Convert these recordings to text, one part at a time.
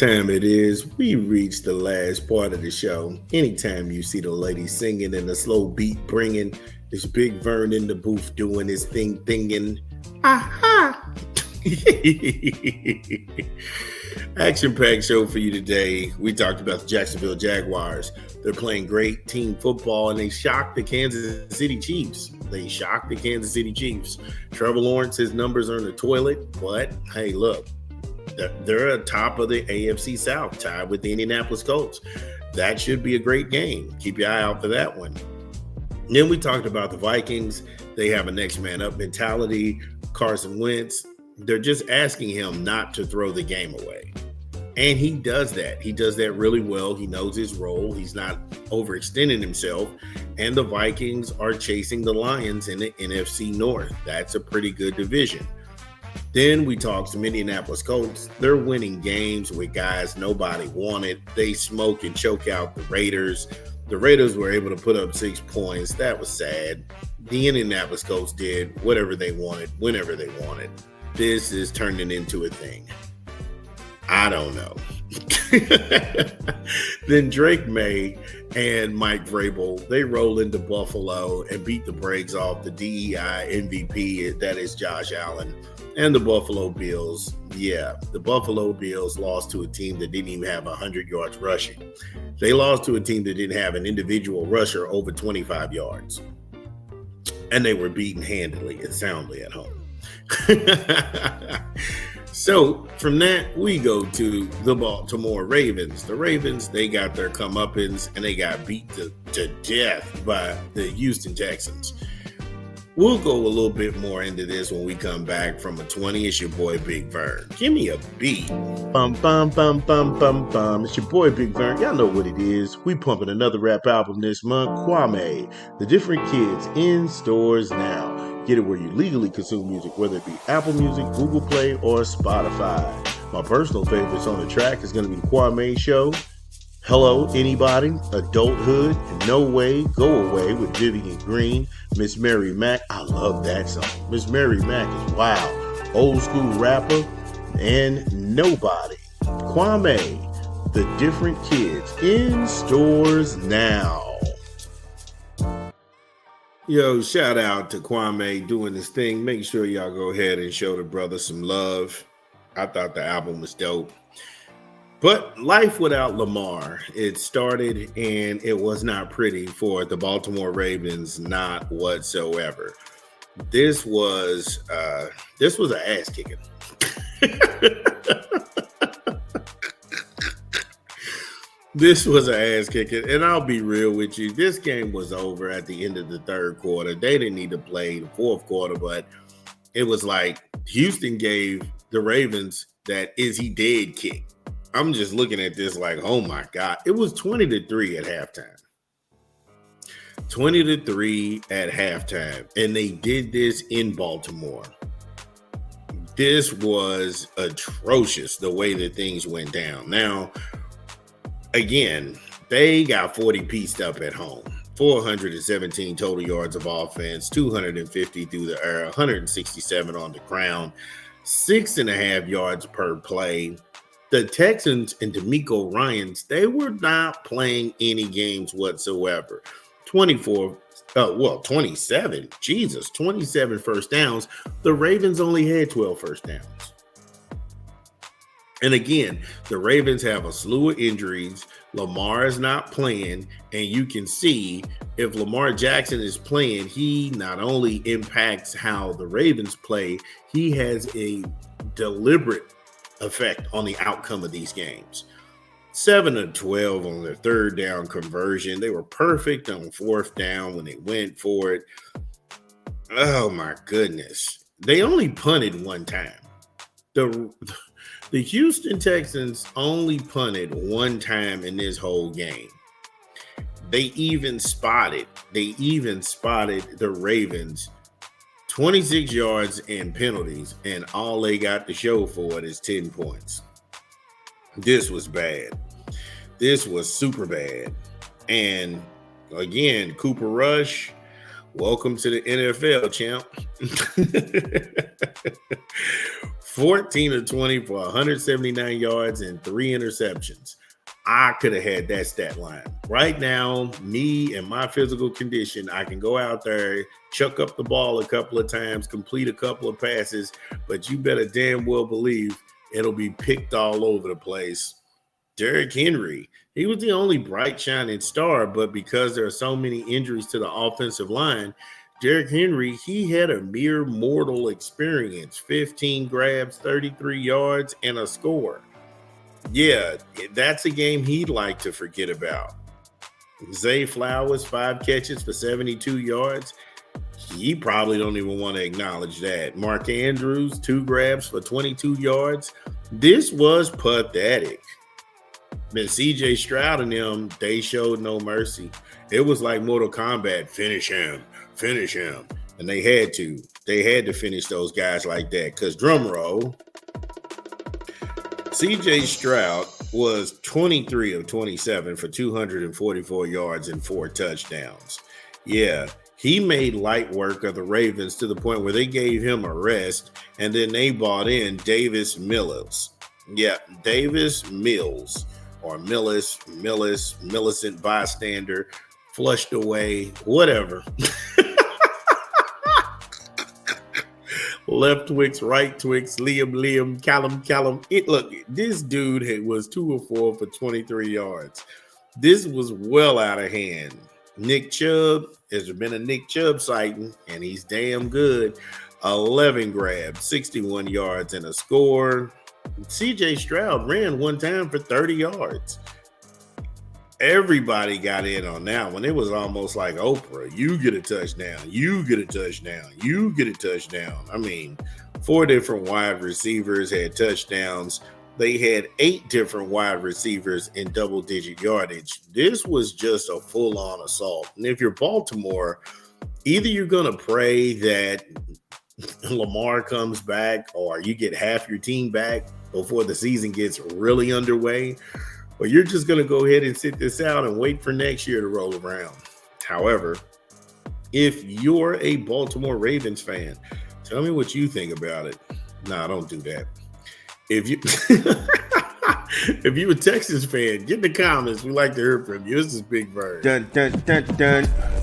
time it is? We reached the last part of the show. Anytime you see the lady singing and the slow beat bringing, this Big Vern in the booth doing his thing, thinging. Aha! Action-packed show for you today. We talked about the Jacksonville Jaguars. They're playing great team football, and they shocked the Kansas City Chiefs. Trevor Lawrence's numbers are in the toilet, but hey, look. They're at top of the AFC South, tied with the Indianapolis Colts. That should be a great game. Keep your eye out for that one. And then we talked about the Vikings. They have a next man up mentality. Carson Wentz, they're just asking him not to throw the game away. And he does that. He does that really well. He knows his role. He's not overextending himself. And the Vikings are chasing the Lions in the NFC North. That's a pretty good division. Then we talked some Indianapolis Colts. They're winning games with guys nobody wanted. They smoke and choke out the Raiders. The Raiders were able to put up 6 points. That was sad. The Indianapolis Colts did whatever they wanted, whenever they wanted. This is turning into a thing. I don't know. Then Drake May and Mike Vrabel, they roll into Buffalo and beat the brakes off the DEI MVP, that is Josh Allen. And the Buffalo Bills, the Buffalo Bills lost to a team that didn't even have 100 yards rushing. They lost to a team that didn't have an individual rusher over 25 yards. And they were beaten handily and soundly at home. So from that, we go to the Baltimore Ravens. The Ravens, they got their comeuppance and they got beat to death by the Houston Texans. We'll go a little bit more into this when we come back from a 20. It's your boy, Big Vern. Give me a beat. Bum, bum, bum, bum, bum, bum. It's your boy, Big Vern. Y'all know what it is. We pumping another rap album this month. Kwame, The Different Kids, in stores now. Get it where you legally consume music, whether it be Apple Music, Google Play, or Spotify. My personal favorites on the track is going to be The Kwame Show, Hello, Anybody, Adulthood, No Way, Go Away with Vivian Green, Miss Mary Mack. I love that song. Miss Mary Mack is wow. Old school rapper, and Nobody. Kwame, The Different Kids, in stores now. Yo, shout out to Kwame doing this thing. Make sure y'all go ahead and show the brother some love. I thought the album was dope. But life without Lamar, it started and it was not pretty for the Baltimore Ravens, not whatsoever. This was an ass kicking. This was an ass kicking, and I'll be real with you. This game was over at the end of the third quarter. They didn't need to play the fourth quarter, but it was like Houston gave the Ravens that is he dead kick. I'm just looking at this like, oh my God. It was 20-3 at halftime. 20-3 at halftime. And they did this in Baltimore. This was atrocious the way that things went down. Now, again, they got 40 pieced up at home. 417 total yards of offense, 250 through the air, 167 on the ground, 6.5 yards per play. The Texans and DeMeco Ryans, they were not playing any games whatsoever. 27 first downs. The Ravens only had 12 first downs. And again, the Ravens have a slew of injuries. Lamar is not playing, and you can see if Lamar Jackson is playing, he not only impacts how the Ravens play, he has a deliberate effect on the outcome of these games. 7 of 12 on their third down conversion. They were perfect on fourth down when they went for it. Oh my goodness. They only punted one time. The Houston Texans only punted one time in this whole game. They even spotted the Ravens 26 yards and penalties, and all they got to show for it is 10 points. This was bad. This was super bad. And again, Cooper Rush, welcome to the NFL, champ. 14 of 20 for 179 yards and 3 interceptions. I could have had that stat line. Right now, me and my physical condition, I can go out there, chuck up the ball a couple of times, complete a couple of passes, but you better damn well believe it'll be picked all over the place. Derrick Henry, he was the only bright shining star, but because there are so many injuries to the offensive line, Derrick Henry, he had a mere mortal experience, 15 grabs, 33 yards, and a score. Yeah, that's a game he'd like to forget about. Zay Flowers, 5 catches for 72 yards. He probably don't even want to acknowledge that. Mark Andrews, 2 grabs for 22 yards. This was pathetic. Then CJ Stroud and them, they showed no mercy. It was like Mortal Kombat, finish him. And they had to finish those guys like that. Because drum roll, CJ Stroud was 23 of 27 for 244 yards and 4 touchdowns. Yeah, he made light work of the Ravens to the point where they gave him a rest, and then they bought in Davis Mills. Yeah, Davis Mills, or Millicent bystander, flushed away, whatever. Left Twix, right Twix, Liam, Callum. Look, this dude was 2 of 4 for 23 yards. This was well out of hand. Nick Chubb, there's been a Nick Chubb sighting, and he's damn good. 11 grabs, 61 yards, and a score. CJ Stroud ran one time for 30 yards. Everybody got in on that one. It was almost like Oprah. You get a touchdown. You get a touchdown. You get a touchdown. I mean, 4 different wide receivers had touchdowns. They had 8 different wide receivers in double-digit yardage. This was just a full-on assault. And if you're Baltimore, either you're going to pray that Lamar comes back or you get half your team back before the season gets really underway, or you're just going to go ahead and sit this out and wait for next year to roll around. However, if you're a Baltimore Ravens fan, tell me what you think about it. Nah, don't do that. If you're a Texans fan, get in the comments. We like to hear from you. This is Big Vern. Dun.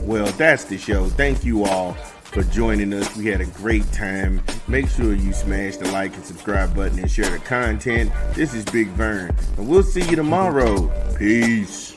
Well, that's the show. Thank you all for joining us. We had a great time. Make sure you smash the like and subscribe button and share the content. This is Big Vern, and we'll see you tomorrow. Peace.